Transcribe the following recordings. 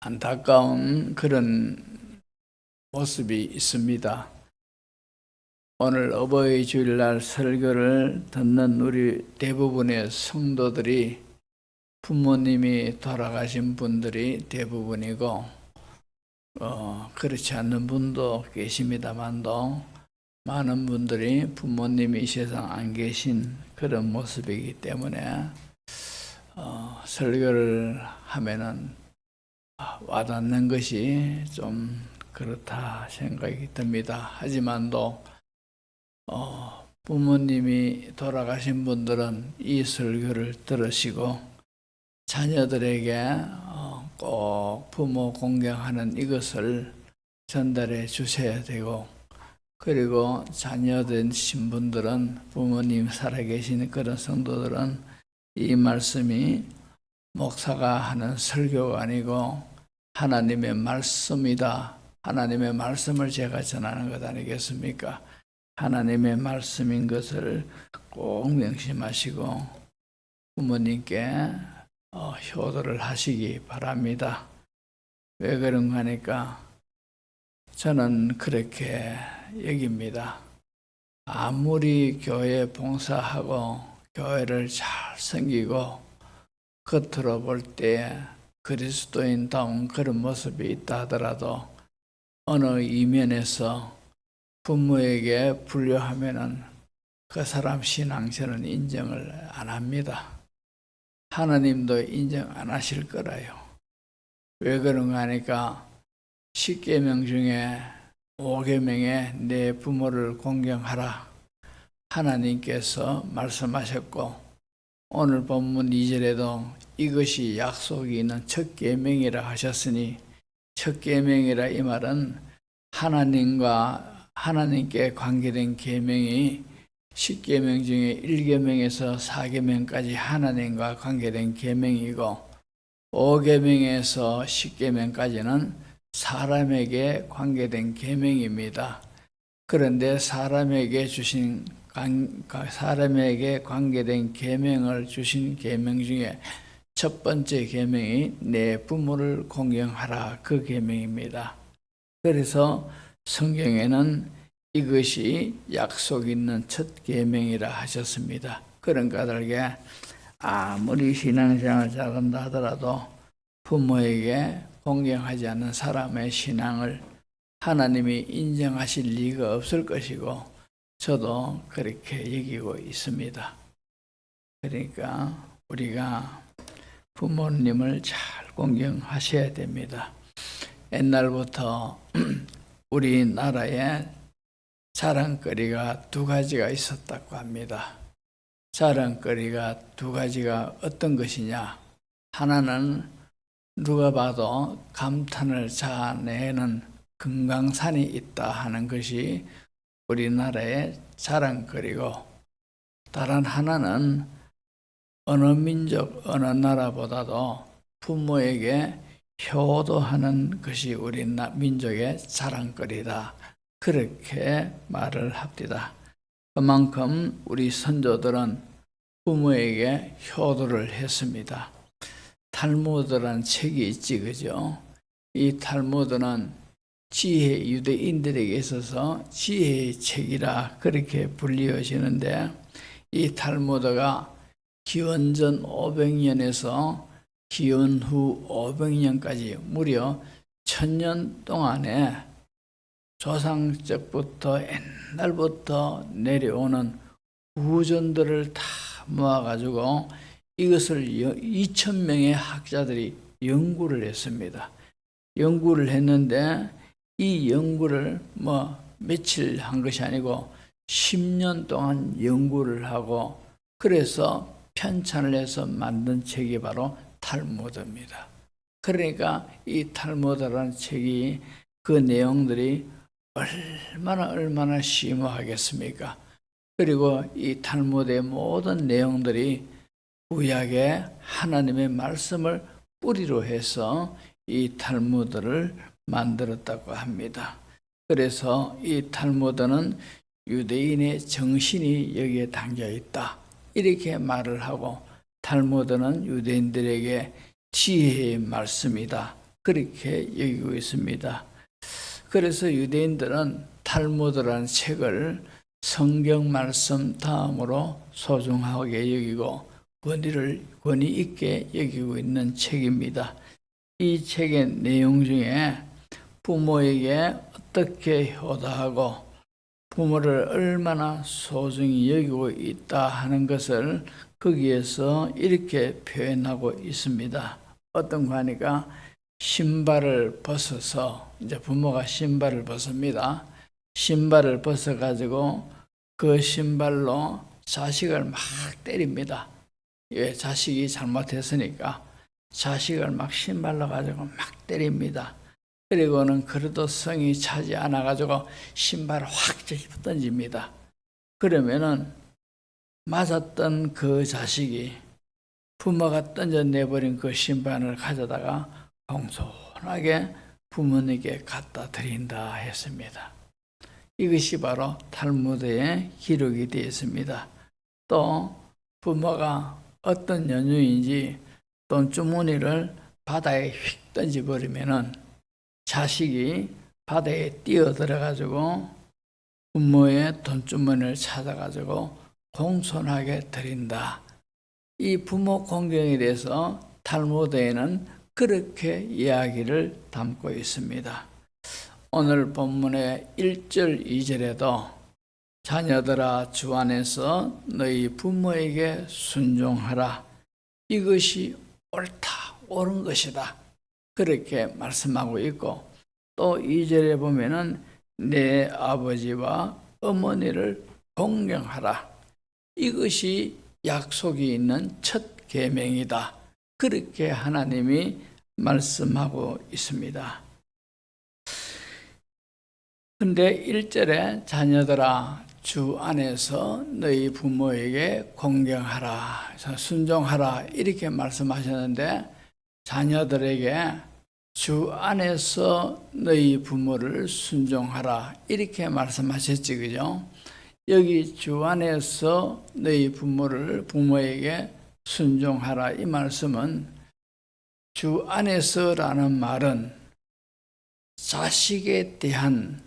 안타까운 그런 모습이 있습니다. 오늘 어버이 주일날 설교를 듣는 우리 대부분의 성도들이 부모님이 돌아가신 분들이 대부분이고 그렇지 않는 분도 계십니다만도 많은 분들이 부모님이 이 세상 안 계신 그런 모습이기 때문에 설교를 하면은 와닿는 것이 좀 그렇다 생각이 듭니다. 하지만도 부모님이 돌아가신 분들은 이 설교를 들으시고 자녀들에게 꼭 부모 공경하는 이것을 전달해 주셔야 되고, 그리고 자녀된 신분들은, 부모님 살아계신 그런 성도들은 이 말씀이 목사가 하는 설교가 아니고 하나님의 말씀이다. 하나님의 말씀을 제가 전하는 것 아니겠습니까? 하나님의 말씀인 것을 꼭 명심하시고 부모님께 효도를 하시기 바랍니다. 왜 그런가 하니까 저는 그렇게 여깁니다. 아무리 교회 봉사하고 교회를 잘 섬기고 겉으로 볼 때 그리스도인다운 그런 모습이 있다 하더라도 어느 이면에서 부모에게 불효하면은 그 사람 신앙 저는 인정을 안 합니다. 하나님도 인정 안 하실 거라요. 왜 그런가 하니까 10계명 중에 5계명에 내 부모를 공경하라 하나님께서 말씀하셨고, 오늘 본문 2절에도 이것이 약속이 있는 첫 계명이라 하셨으니, 첫 계명이라 이 말은 하나님께 관계된 계명이 10계명 중에 1계명에서 4계명까지 하나님과 관계된 계명이고, 5계명에서 10계명까지는 사람에게 관계된 계명입니다. 그런데 사람에게 관계된 계명을 주신 계명 중에 첫 번째 계명이 내 부모를 공경하라, 그 계명입니다. 그래서 성경에는 이것이 약속 있는 첫 계명이라 하셨습니다. 그런 까닭에 아무리 신앙생활을 잘한다 하더라도 부모에게 공경하지 않는 사람의 신앙을 하나님이 인정하실 리가 없을 것이고, 저도 그렇게 여기고 있습니다. 그러니까 우리가 부모님을 잘 공경하셔야 됩니다. 옛날부터 우리나라에 자랑거리가 두 가지가 있었다고 합니다. 자랑거리가 두 가지가 어떤 것이냐? 하나는 누가 봐도 감탄을 자아내는 금강산이 있다 하는 것이 우리나라의 자랑거리고, 다른 하나는 어느 민족, 어느 나라보다도 부모에게 효도하는 것이 우리 민족의 자랑거리다, 그렇게 말을 합니다. 그만큼 우리 선조들은 부모에게 효도를 했습니다. 탈무드라는 책이 있지, 그죠? 이 탈무드는 유대인들에게 있어서 지혜의 책이라 그렇게 불리어지는데, 이 탈무드가 기원전 500년에서 기원 후 500년까지 무려 1000년 동안에 조상적부터 옛날부터 내려오는 후전들을 다 모아가지고 이것을 2000명의 학자들이 연구를 했습니다. 연구를 했는데 이 연구를 며칠 한 것이 아니고 10년 동안 연구를 하고, 그래서 편찬을 해서 만든 책이 바로 탈무드입니다. 그러니까 이 탈무드라는 책이 그 내용들이 얼마나 심오하겠습니까? 그리고 이 탈무드의 모든 내용들이 구약의 하나님의 말씀을 뿌리로 해서 이 탈무드를 만들었다고 합니다. 그래서 이 탈무드는 유대인의 정신이 여기에 담겨 있다, 이렇게 말을 하고, 탈무드는 유대인들에게 지혜의 말씀이다, 그렇게 여기고 있습니다. 그래서 유대인들은 탈무드라는 책을 성경 말씀 다음으로 소중하게 여기고 권위 있게 여기고 있는 책입니다. 이 책의 내용 중에 부모에게 어떻게 효도하고 부모를 얼마나 소중히 여기고 있다 하는 것을 거기에서 이렇게 표현하고 있습니다. 어떤 거 하니까 신발을 벗어서, 이제 부모가 신발을 벗습니다. 신발을 벗어가지고 그 신발로 자식을 막 때립니다. 왜? 자식이 잘못했으니까 자식을 막 신발로 가지고 막 때립니다. 그리고는 그래도 성이 차지 않아 가지고 신발을 확 던집니다. 그러면은 맞았던 그 자식이 부모가 던져내버린 그 신발을 가져다가 공손하게 부모님께 갖다 드린다 했습니다. 이것이 바로 탈무드에 기록이 되어 있습니다. 또 부모가 어떤 연유인지 돈주머니를 바다에 휙 던져버리면은 자식이 바다에 뛰어들어가지고 부모의 돈주머니를 찾아가지고 공손하게 드린다. 이 부모 공경에 대해서 탈무드에는 그렇게 이야기를 담고 있습니다. 오늘 본문의 1절, 2절에도 자녀들아 주 안에서 너희 부모에게 순종하라. 이것이 옳다, 옳은 것이다. 그렇게 말씀하고 있고, 또 2절에 보면은 내 아버지와 어머니를 공경하라. 이것이 약속이 있는 첫 계명이다. 그렇게 하나님이 말씀하고 있습니다. 근데 1절에 자녀들아 주 안에서 너희 부모에게 공경하라, 순종하라 이렇게 말씀하셨는데, 자녀들에게 주 안에서 너희 부모를 순종하라 이렇게 말씀하셨지, 그죠? 여기 주 안에서 너희 부모에게 순종하라 이 말씀은, 주 안에서라는 말은 자식에 대한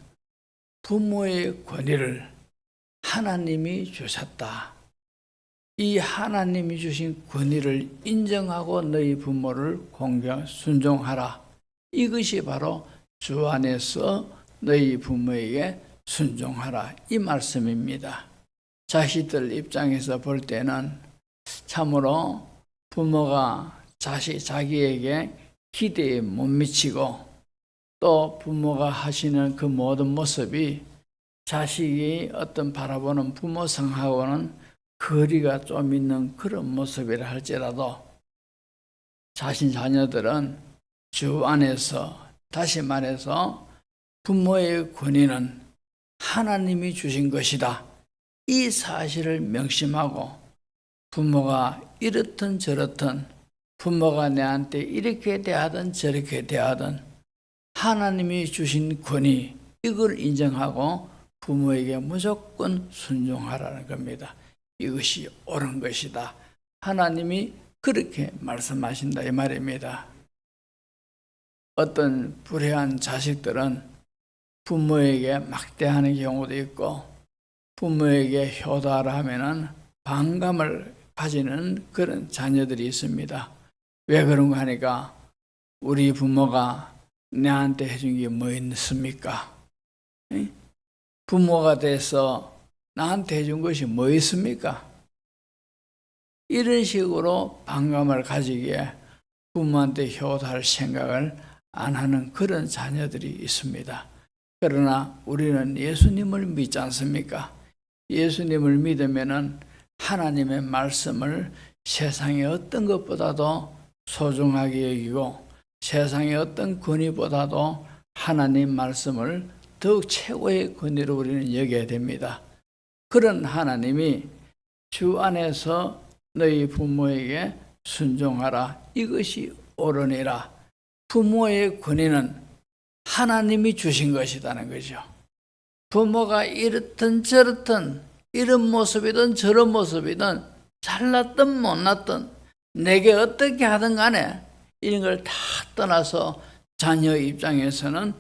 부모의 권위를 하나님이 주셨다. 이 하나님이 주신 권위를 인정하고 너희 부모를 순종하라. 이것이 바로 주 안에서 너희 부모에게 순종하라 이 말씀입니다. 자식들 입장에서 볼 때는 참으로 부모가 자기에게 기대에 못 미치고, 또 부모가 하시는 그 모든 모습이 자식이 어떤 바라보는 부모성하고는 거리가 좀 있는 그런 모습이라 할지라도 자녀들은 주 안에서, 다시 말해서 부모의 권위는 하나님이 주신 것이다. 이 사실을 명심하고 부모가 이렇든 저렇든, 부모가 내한테 이렇게 대하든 저렇게 대하든 하나님이 주신 권위, 이걸 인정하고 부모에게 무조건 순종하라는 겁니다. 이것이 옳은 것이다. 하나님이 그렇게 말씀하신다 이 말입니다. 어떤 불의한 자식들은 부모에게 막대하는 경우도 있고, 부모에게 효도하라 하면은 반감을 가지는 그런 자녀들이 있습니다. 왜 그런가 하니까 우리 부모가 내한테 해준 게 뭐 있습니까? 부모가 돼서 나한테 해준 것이 뭐 있습니까? 이런 식으로 반감을 가지기에 부모한테 효도할 생각을 안 하는 그런 자녀들이 있습니다. 그러나 우리는 예수님을 믿지 않습니까? 예수님을 믿으면은 하나님의 말씀을 세상의 어떤 것보다도 소중하게 여기고, 세상의 어떤 권위보다도 하나님 말씀을 더욱 최고의 권위로 우리는 여겨야 됩니다. 그런 하나님이 주 안에서 너희 부모에게 순종하라. 이것이 옳으니라. 부모의 권위는 하나님이 주신 것이라는 거죠. 부모가 이렇든 저렇든, 이런 모습이든 저런 모습이든, 잘났든 못났든, 내게 어떻게 하든 간에 이런 걸 다 떠나서 자녀 입장에서는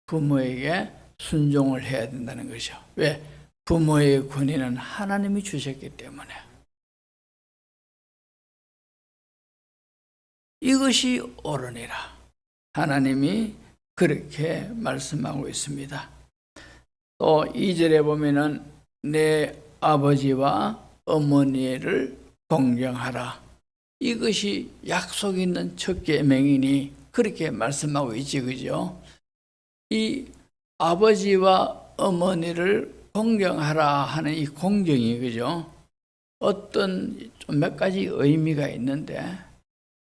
부모에게 순종을 해야 된다는 것이죠. 왜? 부모의 권위는 하나님이 주셨기 때문에. 이것이 옳으니라. 하나님이 그렇게 말씀하고 있습니다. 또 2절에 보면은 내 아버지와 어머니를 공경하라. 이것이 약속 있는 첫 계명이니 그렇게 말씀하고 있지, 그죠? 이 아버지와 어머니를 공경하라 하는 이 공경이, 그죠? 어떤 좀 몇 가지 의미가 있는데,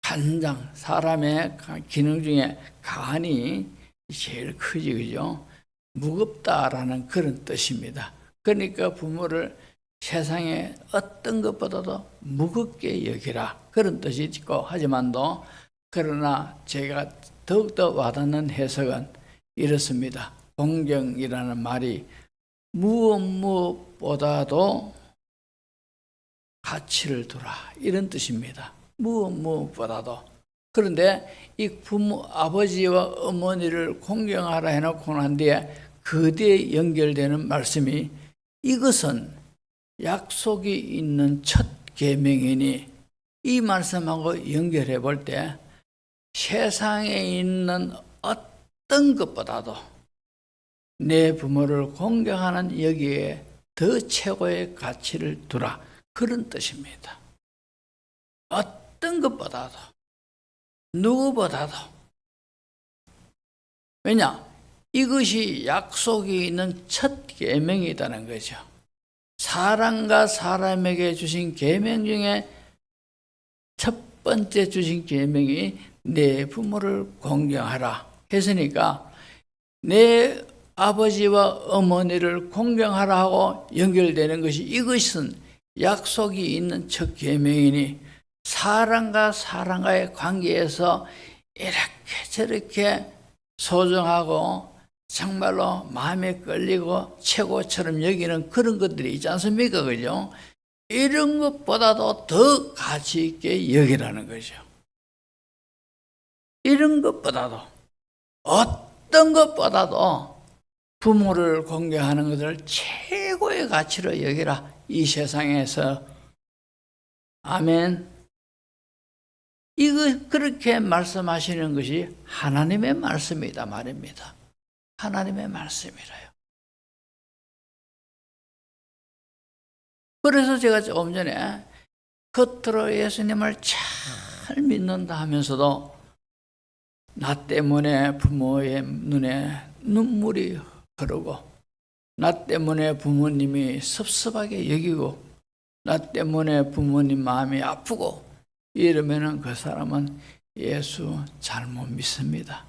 간장, 사람의 기능 중에 간이 제일 크지, 그죠? 무겁다라는 그런 뜻입니다. 그러니까 부모를 세상에 어떤 것보다도 무겁게 여기라, 그런 뜻이 있고, 하지만도 그러나 제가 더욱더 와닿는 해석은 이렇습니다. 공경이라는 말이 무엇보다도 가치를 두라, 이런 뜻입니다. 무엇보다도. 그런데 이 부모, 아버지와 어머니를 공경하라 해놓고 난 뒤에 그 뒤에 연결되는 말씀이 이것은 약속이 있는 첫 계명이니, 이 말씀하고 연결해 볼 때 세상에 있는 어떤 것보다도 내 부모를 공경하는 여기에 더 최고의 가치를 두라, 그런 뜻입니다. 어떤 것보다도, 누구보다도. 왜냐? 이것이 약속이 있는 첫 계명이라는 거죠. 사람과 사람에게 주신 계명 중에 첫 번째 주신 계명이 내 부모를 공경하라 했으니까, 내 아버지와 어머니를 공경하라 하고 연결되는 것이, 이것은 약속이 있는 첫 계명이니 사람과 사람과의 관계에서 이렇게 저렇게 소중하고 정말로 마음에 끌리고 최고처럼 여기는 그런 것들이 있지 않습니까? 그죠? 이런 것보다도 더 가치 있게 여기라는 거죠. 이런 것보다도, 어떤 것보다도 부모를 공경하는 것을 최고의 가치로 여기라, 이 세상에서. 아멘. 이거 그렇게 말씀하시는 것이 하나님의 말씀이다 말입니다. 하나님의 말씀이라요. 그래서 제가 조금 전에 겉으로 예수님을 잘 믿는다 하면서도 나 때문에 부모의 눈에 눈물이 흐르고, 나 때문에 부모님이 섭섭하게 여기고, 나 때문에 부모님 마음이 아프고 이러면은 그 사람은 예수 잘못 믿습니다.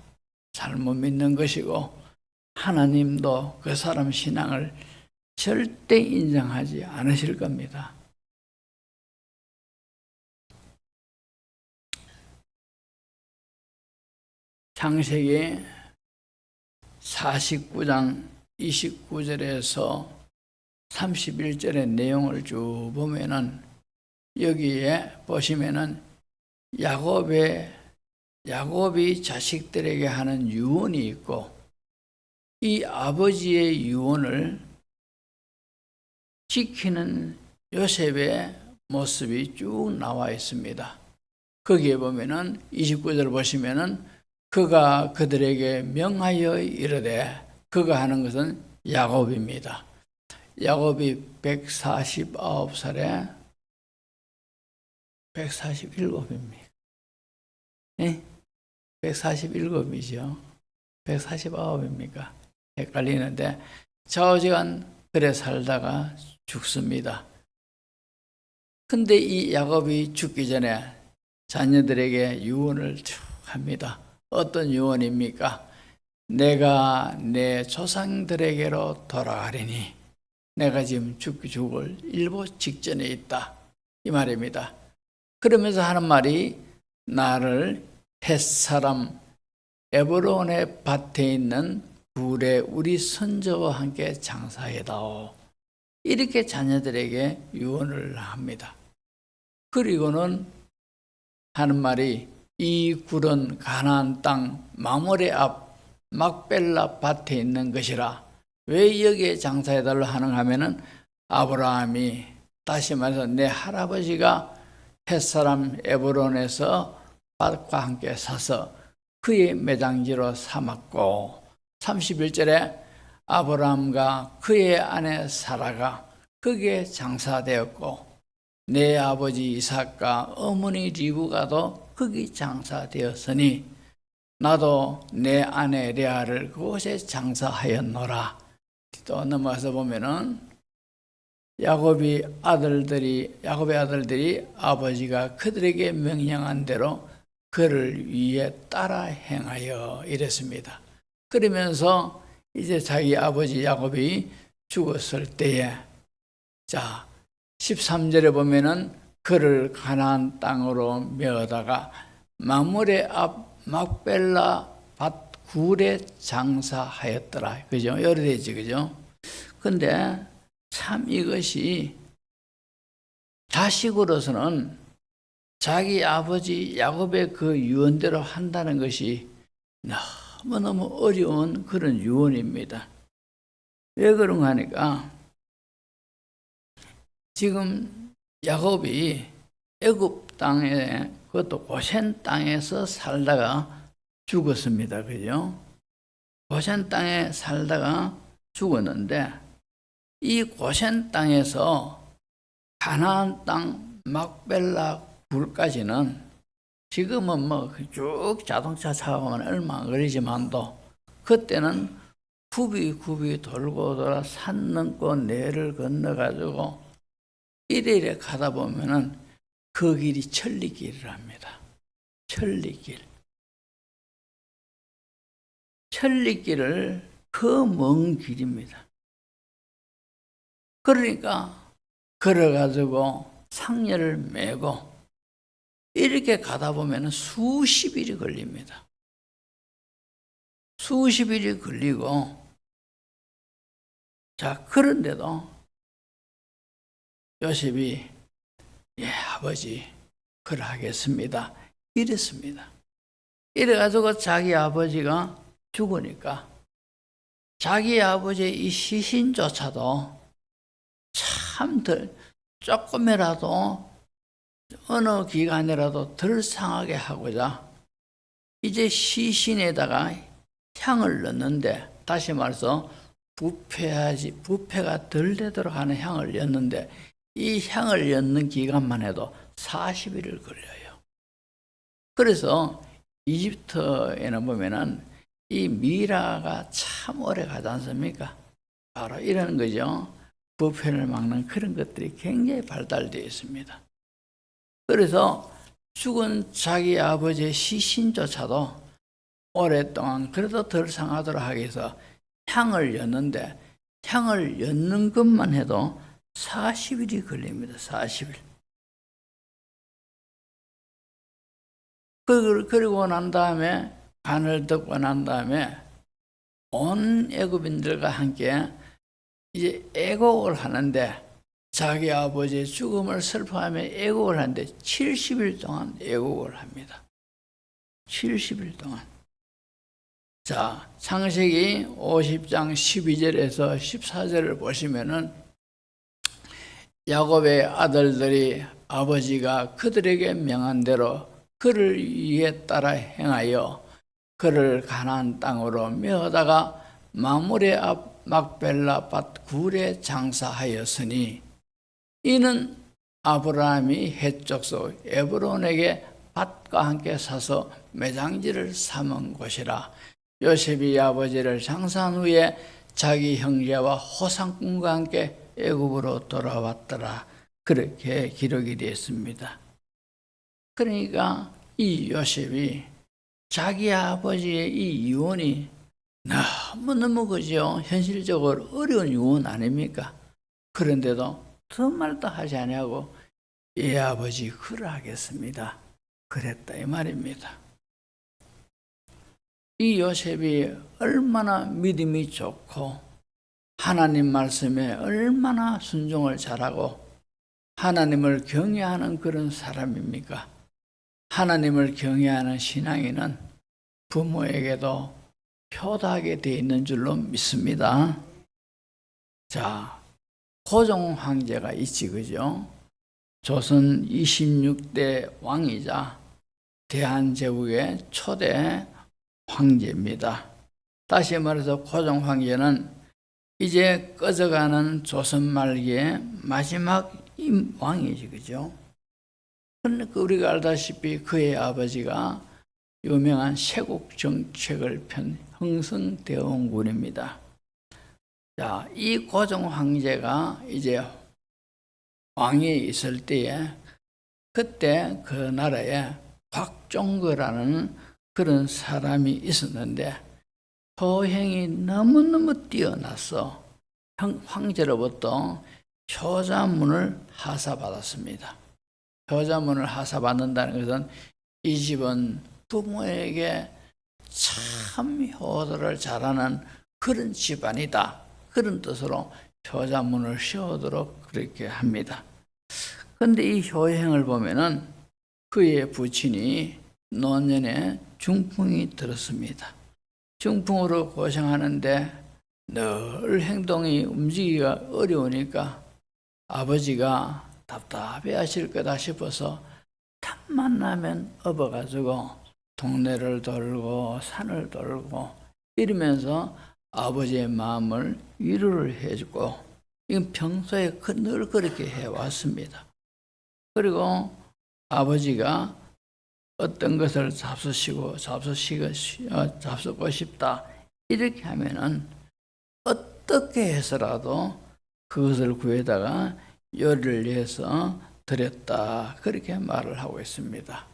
잘못 믿는 것이고, 하나님도 그 사람 신앙을 절대 인정하지 않으실 겁니다. 창세기 49장 29절에서 31절의 내용을 쭉 보면은, 여기에 보시면은 야곱이 자식들에게 하는 유언이 있고, 이 아버지의 유언을 지키는 요셉의 모습이 쭉 나와 있습니다. 거기에 보면은 29절 보시면은 그가 그들에게 명하여 이르되, 그가 하는 것은 야곱입니다. 야곱이 149살에 147입니다. 네? 147이죠. 149입니까? 헷갈리는데, 좌우지간 그래 살다가 죽습니다. 근데 이 야곱이 죽기 전에 자녀들에게 유언을 쭉 합니다. 어떤 유언입니까? 내가 내 조상들에게로 돌아가리니 내가 지금 죽을 일보 직전에 있다, 이 말입니다. 그러면서 하는 말이, 나를 햇사람 에브론의 밭에 있는 굴에 우리 선조와 함께 장사해다오, 이렇게 자녀들에게 유언을 합니다. 그리고는 하는 말이, 이 굴은 가나안 땅 마므레 앞 막벨라 밭에 있는 것이라. 왜 여기에 장사해달라 하는가 하면은 아브라함이, 다시 말해서 내 할아버지가 햇사람 에브론에서 밭과 함께 사서 그의 매장지로 삼았고, 31절에 아브라함과 그의 아내 사라가 거기에 장사되었고, 내 아버지 이삭과 어머니 리브가도 거기 장사되었으니 나도 내 아내 레아를 그곳에 장사하였노라. 또 넘어가서 보면은 야곱의 아들들이 아버지가 그들에게 명령한 대로 그를 위해 따라 행하여 이랬습니다. 그러면서 이제 자기 아버지 야곱이 죽었을 때에, 자 13절에 보면은 그를 가나안 땅으로 메어다가 마므레 앞 막벨라 밭 굴에 장사하였더라. 그죠? 여러 되지, 그죠? 근데 참 이것이 자식으로서는 자기 아버지 야곱의 그 유언대로 한다는 것이 너무너무 어려운 그런 유언입니다. 왜 그런가 하니까, 지금 야곱이 애굽 땅에, 그것도 고센 땅에서 살다가 죽었습니다. 그죠? 고센 땅에 살다가 죽었는데, 이 고센 땅에서 가나안 땅 막벨라 굴까지는 지금은 뭐 쭉 자동차 차가 가면 얼마 안 걸리지만도, 그때는 굽이 돌고 돌아 산 넘고 내를 건너가지고 이래 가다 보면은 그 길이 천리길이랍니다. 천리길을 그 먼 길입니다. 그러니까 걸어가지고 상렬을 메고 이렇게 가다 보면 수십일이 걸립니다. 수십일이 걸리고, 자, 그런데도 요셉이 예, 아버지, 그러하겠습니다. 이랬습니다. 이래가지고 자기 아버지가 죽으니까 자기 아버지의 이 시신조차도 참 조금이라도 어느 기간이라도 덜 상하게 하고자 이제 시신에다가 향을 넣는데, 다시 말해서 부패가 덜 되도록 하는 향을 넣는데, 이 향을 넣는 기간만 해도 40일을 걸려요. 그래서 이집트에는 보면은 이 미라가 참 오래 가지 않습니까? 바로 이런 거죠. 부패를 막는 그런 것들이 굉장히 발달되어 있습니다. 그래서 죽은 자기 아버지의 시신조차도 오랫동안 그래도 덜 상하도록 하기 위해서 향을 였는데, 향을 였는 것만 해도 40일이 걸립니다. 40일. 그리고 난 다음에, 간을 듣고 난 다음에 온 애굽인들과 함께 이제 애곡을 하는데, 자기 아버지의 죽음을 슬퍼하며 애곡을 하는데 70일 동안 애곡을 합니다. 70일 동안. 자, 창세기 50장 12절에서 14절을 보시면은 야곱의 아들들이 아버지가 그들에게 명한 대로 그를 위해 따라 행하여 그를 가나안 땅으로 메어다가 마므레 앞 막벨라 밭 굴에 장사하였으니, 이는 아브라함이 헷족속 에브론에게 밭과 함께 사서 매장지를 삼은 곳이라. 요셉이 아버지를 장사한 후에 자기 형제와 호상꾼과 함께 애굽으로 돌아왔더라. 그렇게 기록이 되었습니다. 그러니까 이 요셉이 자기 아버지의 이 유언이 너무너무 그죠? 현실적으로 어려운 유언 아닙니까? 그런데도 더 말도 하지 아니하고 예 아버지 그러하겠습니다. 그랬다 이 말입니다. 이 요셉이 얼마나 믿음이 좋고 하나님 말씀에 얼마나 순종을 잘하고 하나님을 경외하는 그런 사람입니까? 하나님을 경외하는 신앙인은 부모에게도 효도하게 되어 있는 줄로 믿습니다. 자, 고종 황제가 있지, 그죠? 조선 26대 왕이자 대한제국의 초대 황제입니다. 다시 말해서 고종 황제는 이제 꺼져가는 조선 말기의 마지막 왕이지, 그죠? 그러니까 우리가 알다시피 그의 아버지가 유명한 세국 정책을 편 흥성대원군입니다. 자, 이 고종 황제가 이제 왕위에 있을 때에 그때 그 나라에 곽종거라는 그런 사람이 있었는데 호행이 너무너무 뛰어나서 황제로부터 효자문을 하사받았습니다. 효자문을 하사받는다는 것은 이 집은 부모에게 참 효도를 잘하는 그런 집안이다, 그런 뜻으로 효자문을 씌우도록 그렇게 합니다. 그런데 이 효행을 보면은 그의 부친이 노년에 중풍이 들었습니다. 중풍으로 고생하는데 늘 행동이 움직이기가 어려우니까 아버지가 답답해 하실 거다 싶어서 틈만 나면 업어가지고 동네를 돌고 산을 돌고 이러면서 아버지의 마음을 위로를 해주고 이건 평소에 늘 그렇게 해왔습니다. 그리고 아버지가 어떤 것을 잡수고 싶다 이렇게 하면은 어떻게 해서라도 그것을 구해다가 요리를 해서 드렸다, 그렇게 말을 하고 있습니다.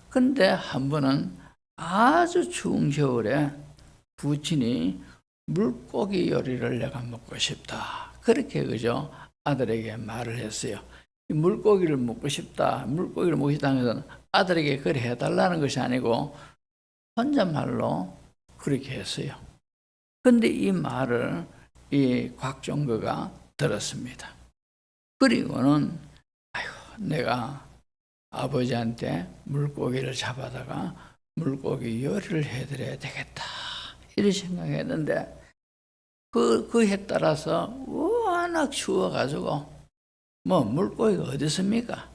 근데 한 번은 아주 추운 겨울에 부친이 물고기 요리를 내가 먹고 싶다, 그렇게 그죠 아들에게 말을 했어요. 물고기를 먹고 싶다는 것은 아들에게 그래 해달라는 것이 아니고 혼잣말로 그렇게 했어요. 근데 이 말을 이 곽종거가 들었습니다. 그리고는 아이고, 내가 아버지한테 물고기를 잡아다가 물고기 요리를 해드려야 되겠다, 이런 생각했는데 그 해 따라서 워낙 추워가지고 물고기가 어디 있습니까?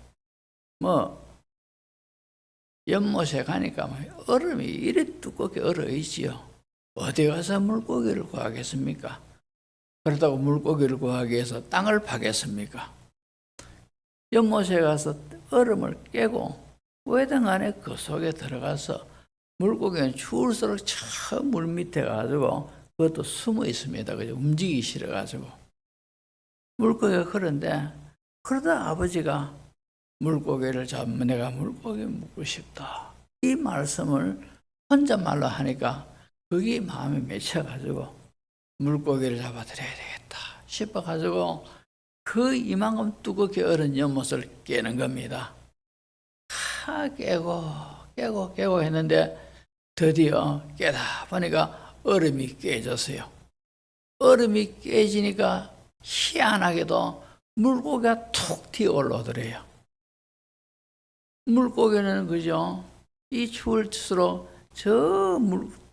연못에 가니까 얼음이 이리 두껍게 얼어 있지요. 어디 가서 물고기를 구하겠습니까? 그렇다고 물고기를 구하기 위해서 땅을 파겠습니까? 연못에 가서 얼음을 깨고 왜든 간에 그 속에 들어가서 물고기는 추울수록 저 물 밑에 가지고 그것도 숨어 있습니다. 그죠? 움직이기 싫어가지고. 물고기가 그러다 아버지가 물고기를 잡으면 내가 물고기 먹고 싶다, 이 말씀을 혼잣말로 하니까 그게 마음에 맺혀가지고 물고기를 잡아드려야 되겠다 싶어가지고 그 이만큼 두껍게 얼은 연못을 깨는 겁니다. 깨고 했는데 드디어 깨다 보니까 얼음이 깨졌어요. 얼음이 깨지니까 희한하게도 물고기가 툭 튀어 올라오더래요. 물고기는 그죠? 이 추울수록 저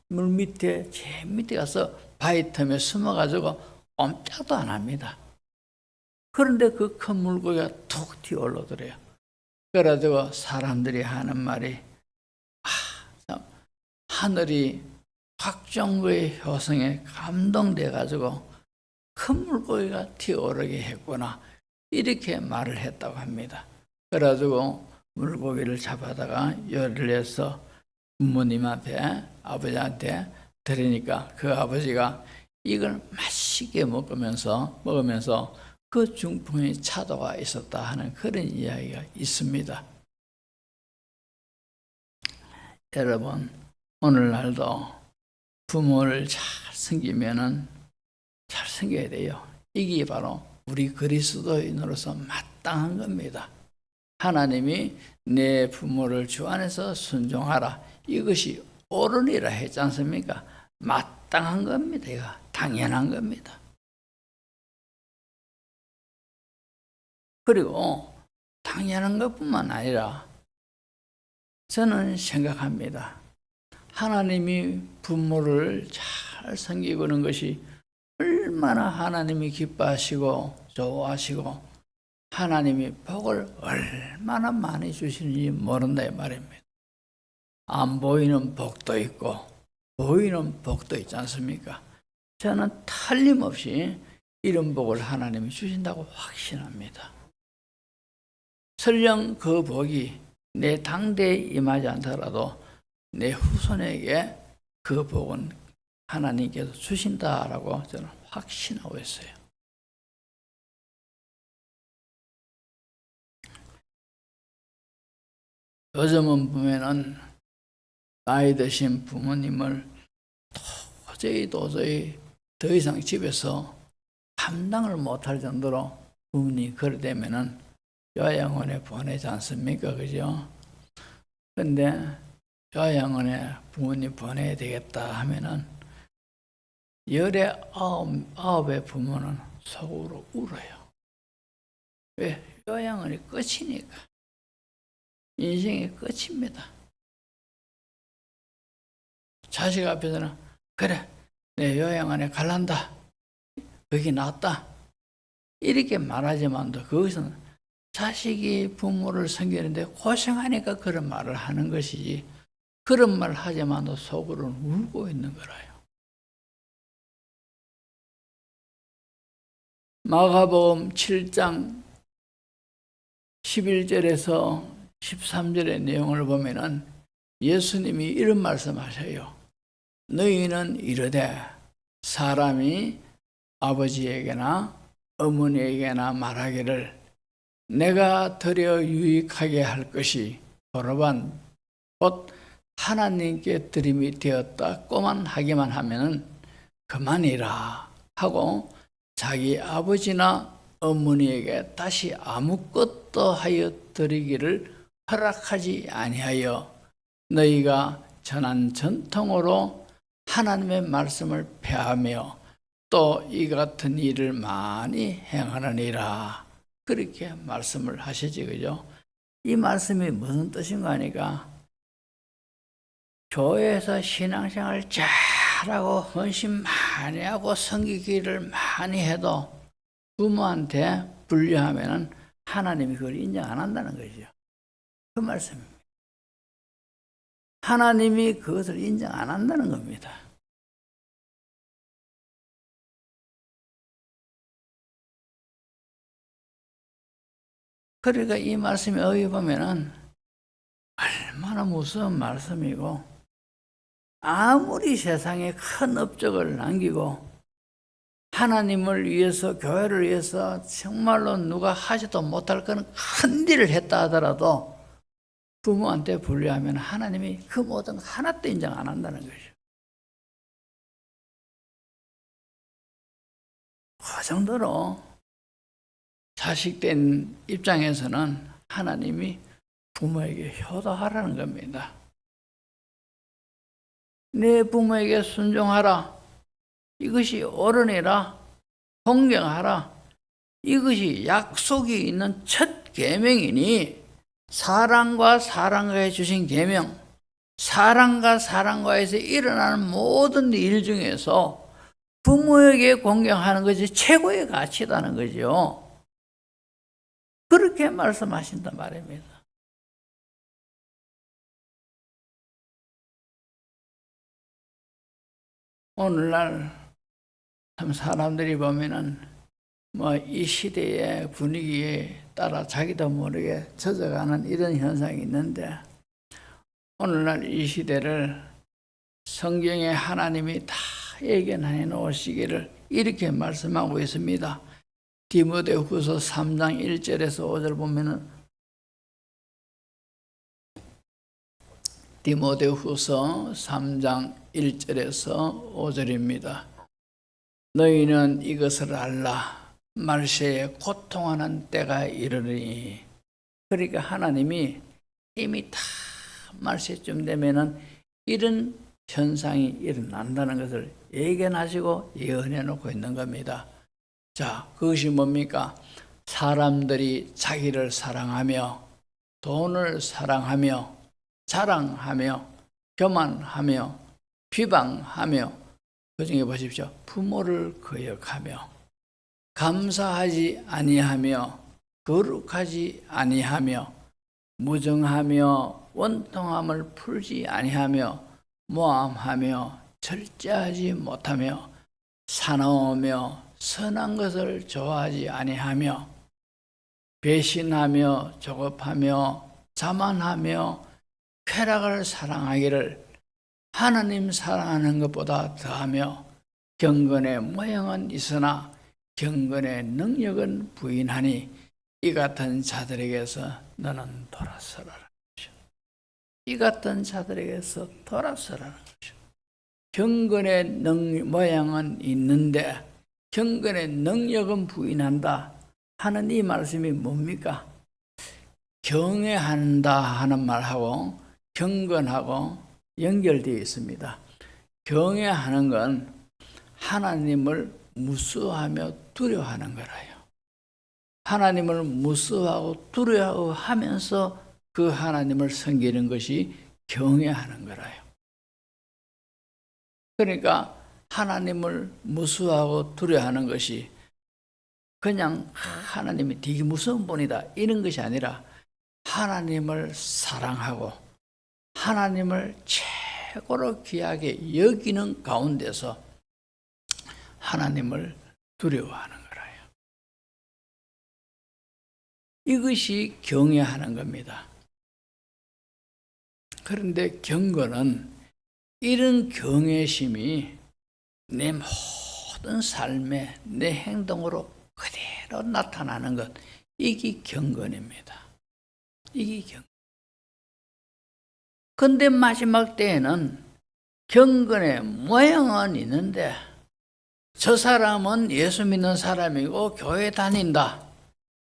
물 밑에, 제일 밑에 가서 바위 틈에 숨어가지고 꼼짝도 안 합니다. 그런데 그 큰 물고기가 툭 튀어 올라오더래요. 그래가지고 사람들이 하는 말이, 참, 하늘이 곽종거의 효성에 감동돼가지고 큰 물고기가 튀어오르게 했구나, 이렇게 말을 했다고 합니다. 그래가지고 물고기를 잡아다가 요리를 해서 부모님 앞에, 아버지한테 드리니까 그 아버지가 이걸 맛있게 먹으면서 그 중풍의 차도가 있었다 하는 그런 이야기가 있습니다. 여러분, 오늘날도 부모를 잘 섬겨야 돼요. 이게 바로 우리 그리스도인으로서 마땅한 겁니다. 하나님이 내 부모를 주 안에서 순종하라, 이것이 옳으니라 했지 않습니까? 마땅한 겁니다. 이거 당연한 겁니다. 그리고 당연한 것뿐만 아니라 저는 생각합니다. 하나님이 부모를 잘 섬기는 것이 얼마나 하나님이 기뻐하시고 좋아하시고 하나님이 복을 얼마나 많이 주시는지 모른다 이 말입니다. 안 보이는 복도 있고 보이는 복도 있지 않습니까? 저는 틀림없이 이런 복을 하나님이 주신다고 확신합니다. 설령 그 복이 내 당대에 임하지 않더라도 내 후손에게 그 복은 하나님께서 주신다라고 저는 확신하고 있어요. 요즘은 보면은 나이 드신 부모님을 도저히 더 이상 집에서 감당을 못할 정도로 부모님이 그래 되면은 요양원에 보내지 않습니까? 그죠? 근데 요양원에 부모님 보내야 되겠다 하면은 열의 아홉의 부모는 속으로 울어요. 왜? 요양원이 끝이니까. 인생의 끝입니다. 자식 앞에서는 그래 내 요양원에 갈란다. 거기 낫다. 이렇게 말하지만도 그것은 자식이 부모를 섬기는데 고생하니까 그런 말을 하는 것이지 그런 말을 하지만도 속으로는 울고 있는 거라요. 마가복음 7장 11절에서 13절의 내용을 보면은 예수님이 이런 말씀하셔요. 너희는 이르되 사람이 아버지에게나 어머니에게나 말하기를 내가 드려 유익하게 할 것이 도로반 곧 하나님께 드림이 되었다고만 하기만 하면은 그만이라 하고 자기 아버지나 어머니에게 다시 아무것도 하여 드리기를 허락하지 아니하여 너희가 전한 전통으로 하나님의 말씀을 폐하며 또 이 같은 일을 많이 행하느니라. 그렇게 말씀을 하시지, 그죠? 이 말씀이 무슨 뜻인가 하니까 교회에서 신앙생활 잘하고 헌신 많이 하고 섬기기를 많이 해도 부모한테 불리하면은 하나님이 그걸 인정 안 한다는 거죠. 그 말씀입니다. 하나님이 그것을 인정 안 한다는 겁니다. 그러니까 이 말씀에 여기 보면은 얼마나 무서운 말씀이고 아무리 세상에 큰 업적을 남기고 하나님을 위해서 교회를 위해서 정말로 누가 하지도 못할 그런 큰 일을 했다 하더라도 부모한테 불리하면 하나님이 그 모든 하나도 인정 안 한다는 거죠. 그 정도로 자식된 입장에서는 하나님이 부모에게 효도하라는 겁니다. 내 부모에게 순종하라. 이것이 옳으니라. 존경하라. 이것이 약속이 있는 첫 계명이니 사랑과 사랑과에 주신 계명, 사랑과 사랑과에서 일어나는 모든 일 중에서 부모에게 공경하는 것이 최고의 가치다는 거죠. 그렇게 말씀하신단 말입니다. 오늘날 참 사람들이 보면은 이 시대의 분위기에 따라 자기도 모르게 젖어가는 이런 현상이 있는데 오늘날 이 시대를 성경에 하나님이 다 예견해 놓으시기를 이렇게 말씀하고 있습니다. 디모데후서 3장 1절에서 5절 보면은 디모데후서 3장 1절에서 5절입니다. 너희는 이것을 알라. 말세에 고통하는 때가 이르리니. 그러니까 하나님이 이미 다 말세쯤 되면은 이런 현상이 일어난다는 것을 예견하시고 예언해 놓고 있는 겁니다. 자, 그것이 뭡니까? 사람들이 자기를 사랑하며 돈을 사랑하며 자랑하며 교만하며 비방하며 그중에 보십시오. 부모를 거역하며 감사하지 아니하며 거룩하지 아니하며 무정하며 원통함을 풀지 아니하며 모함하며 절제하지 못하며 사나우며 선한 것을 좋아하지 아니하며 배신하며 조급하며 자만하며 쾌락을 사랑하기를 하나님 사랑하는 것보다 더하며 경건의 모양은 있으나 경건의 능력은 부인하니 이 같은 자들에게서 너는 돌아서라는 것이요. 이 같은 자들에게서 돌아서라는 것이요. 경건의 모양은 있는데 경건의 능력은 부인한다 하는 이 말씀이 뭡니까? 경외한다 하는 말하고 경건하고 연결되어 있습니다. 경외하는 건 하나님을 무서워하며 두려워하는 거라요. 하나님을 무서워하고 두려워하면서 그 하나님을 섬기는 것이 경외하는 거라요. 그러니까 하나님을 무서워하고 두려워하는 것이 그냥 하나님이 되게 무서운 분이다 이런 것이 아니라 하나님을 사랑하고 하나님을 최고로 귀하게 여기는 가운데서 하나님을 두려워하는 거라요. 이것이 경외하는 겁니다. 그런데 경건은 이런 경외심이 내 모든 삶에 내 행동으로 그대로 나타나는 것, 이게 경건입니다. 이게 경건. 근데 마지막 때에는 경건의 모양은 있는데 저 사람은 예수 믿는 사람이고 교회 다닌다.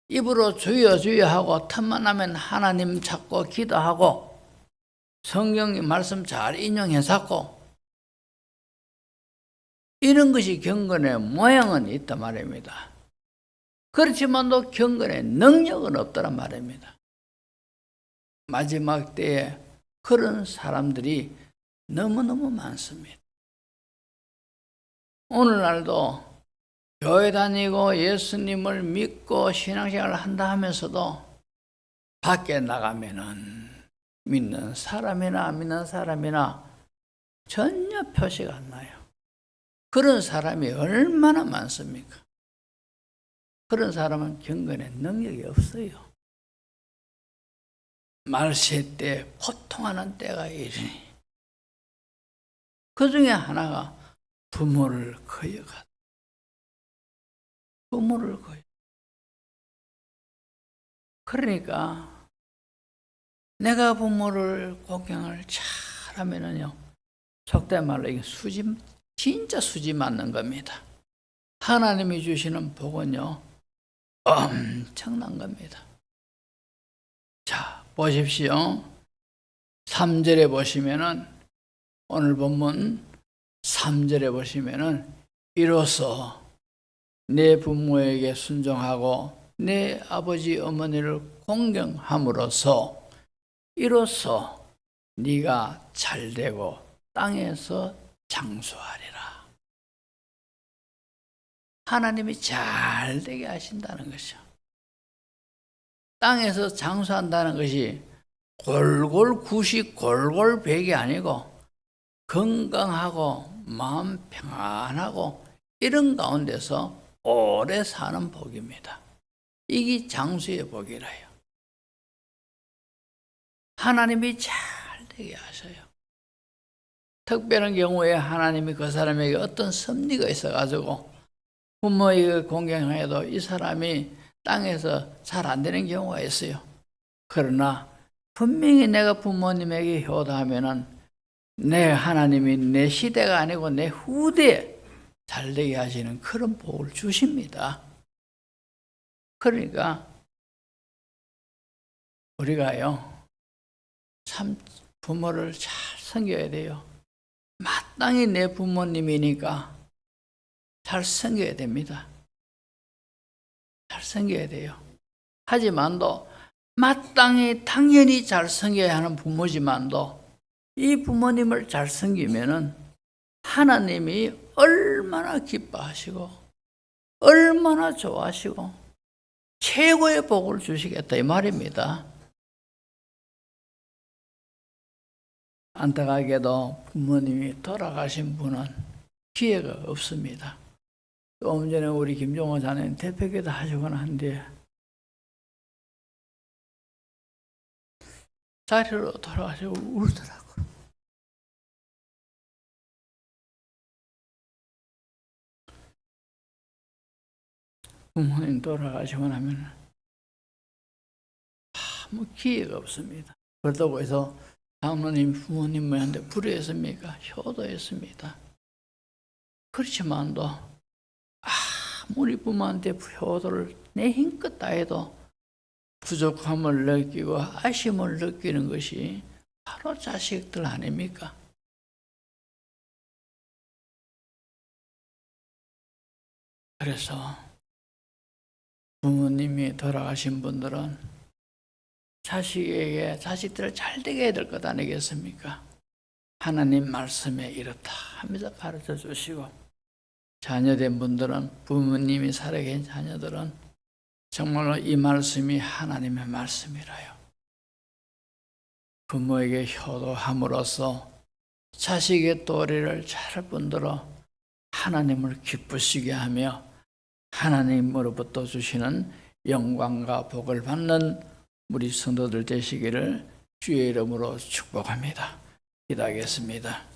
입으로 주여 주여 하고 틈만 나면 하나님 찾고 기도하고 성경 말씀 잘 인용해서 이런 것이 경건의 모양은 있단 말입니다. 그렇지만도 경건의 능력은 없더란 말입니다. 마지막 때에 그런 사람들이 너무너무 많습니다. 오늘날도 교회 다니고 예수님을 믿고 신앙생활을 한다 하면서도 밖에 나가면은 믿는 사람이나 안 믿는 사람이나 전혀 표시가 안 나요. 그런 사람이 얼마나 많습니까? 그런 사람은 경건의 능력이 없어요. 말세 때 고통하는 때가 이르니 그 중에 하나가 부모를 거역하다. 부모를 거역. 그러니까 내가 부모를 공경을 잘하면은요, 속된 말로 이게 진짜 수지 맞는 겁니다. 하나님이 주시는 복은요, 엄청난 겁니다. 자, 보십시오. 3절에 보시면은, 오늘 본문 3절에 보시면은, 이로써 내 부모에게 순종하고 내 아버지 어머니를 공경함으로써 이로써 네가 잘되고 땅에서 장수하리라. 하나님이 잘되게 하신다는 것이죠. 땅에서 장수한다는 것이 골골 90, 골골 100이 아니고 건강하고 마음 평안하고 이런 가운데서 오래 사는 복입니다. 이게 장수의 복이라요. 하나님이 잘되게 하셔요. 특별한 경우에 하나님이 그 사람에게 어떤 섭리가 있어가지고 부모에게 공경해도 이 사람이 땅에서 잘 안 되는 경우가 있어요. 그러나 분명히 내가 부모님에게 효도하면은 내 하나님이 내 시대가 아니고 내 후대에 잘되게 하시는 그런 복을 주십니다. 그러니까 우리가요, 참 부모를 잘 섬겨야 돼요. 마땅히 내 부모님이니까 잘 섬겨야 됩니다. 잘 섬겨야 돼요. 하지만도 마땅히 당연히 잘 섬겨야 하는 부모지만도 이 부모님을 잘 섬기면은 하나님이 얼마나 기뻐하시고 얼마나 좋아하시고 최고의 복을 주시겠다 이 말입니다. 안타깝게도 부모님이 돌아가신 분은 기회가 없습니다. 조금 전에 우리 김종호 자네는 대표기도 하시곤 한데 자리로 돌아가시고 울더라고요. 부모님 돌아가시고 나면 아무 기회가 없습니다. 그렇다고 해서 장로님 부모님한테 불효했습니까? 효도했습니다. 그렇지만도 아무리 부모한테 효도를 내 힘껏 다해도 부족함을 느끼고 아쉬움을 느끼는 것이 바로 자식들 아닙니까? 그래서 부모님이 돌아가신 분들은 자식에게 자식들을 잘 되게 해야 될 것 아니겠습니까? 하나님 말씀에 이렇다 하면서 가르쳐 주시고 자녀된 분들은 부모님이 살아계신 자녀들은 정말로 이 말씀이 하나님의 말씀이라요. 부모에게 효도함으로써 자식의 도리를 잘 분들어 하나님을 기쁘시게 하며 하나님으로부터 주시는 영광과 복을 받는 우리 성도들 되시기를 주의 이름으로 축복합니다. 기도하겠습니다.